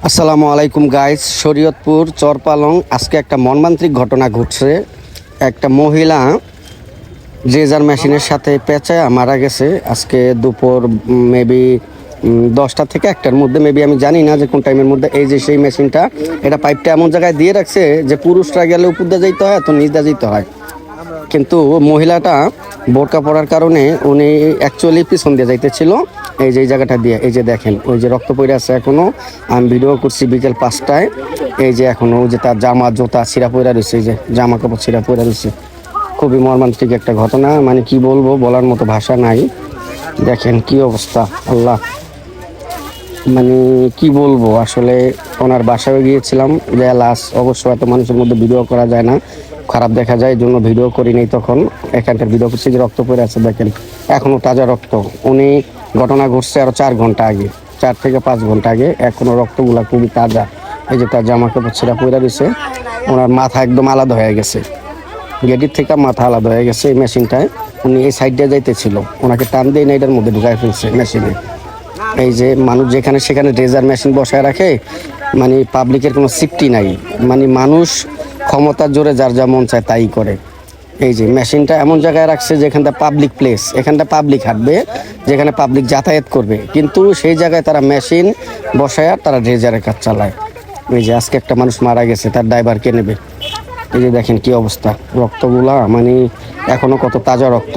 আসসালামু আলাইকুম গাইস। শরীয়তপুর চরপালং আজকে একটা মর্মান্তিক ঘটনা ঘটছে। একটা মহিলা ড্রেজার মেশিনের সাথে পেঁচায় মারা গেছে আজকে দুপুর মেবি 10টা থেকে 1টার মধ্যে, মেবি আমি জানি না যে কোন টাইমের মধ্যে। এই যে সেই মেশিনটা, এটা পাইপটা এমন জায়গায় দিয়ে রাখছে যে পুরুষরা গেলে উপর দিয়ে যাইতে হয়, তো নিচ দিয়ে যেতে হয়। কিন্তু মহিলাটা বোরকা পরার কারণে উনি অ্যাকচুয়ালি পিছন দিয়ে যাইতেছিল। এই যে এই জায়গাটা দিয়ে, এই যে দেখেন ওই যে রক্ত পড়ে আছে এখনো। আমি ভিডিও করছি বিকেল 5টায়। এই যে এখনো ওই যে তার জামা জুতা ছিঁড়া পড়ে রয়েছে, এই যে জামা কাপড় ছিঁড়া পড়ে রয়েছে। খুবই মর্মান্তিক একটা ঘটনা, মানে কি বলবো, বলার মতো ভাষা নাই। দেখেন কি অবস্থা, আল্লাহ, মানে কি বলবো আসলে। ওনার বাসায় গিয়েছিলাম, যে লাশ অবশ্য এত মানুষের মধ্যে ভিডিও করা যায় না, খারাপ দেখা যায়, এই জন্য ভিডিও করি নাই তখন। এখানকার ভিডিও করছি যে রক্ত পড়ে আছে, দেখেন এখনো তাজা রক্ত। উনি ঘটনা ঘটছে আরো 4 ঘন্টা আগে, 4 থেকে 5 ঘন্টা আগে, এখনো রক্তগুলা খুবই তাজা। এই যে তার জামা কাপড় ছেঁড়া পড়ে দিছে, ওনার মাথা একদম আলাদা হয়ে গেছে, গেটির থেকে মাথা আলাদা হয়ে গেছে। এই মেশিনটায় উনি এই সাইড দিয়ে যাইতেছিল, ওনাকে টান দিয়ে এটার মধ্যে ঢুকাই ফেলছে মেশিনে। এই যে মানুষ যেখানে সেখানে ড্রেজার মেশিন বসায় রাখে, মানে পাবলিকের কোনো সেফটি নাই, মানে মানুষ ক্ষমতার জোরে যার যা মন চায় তাই করে। এই যে মেশিনটা এমন জায়গায় রাখছে যেখানটা পাবলিক প্লেস, এখানটা পাবলিক হাঁটবে, যেখানে পাবলিক যাতায়াত করবে, কিন্তু সেই জায়গায় তারা মেশিন বসায় তারা ড্রেজারের কাজ চালায়। এই যে আজকে একটা মানুষ মারা গেছে, তার ড্রাইভার কে নেবে। এই যে দেখেন কি অবস্থা, রক্তগুলা মানে এখনো কত তাজা রক্ত।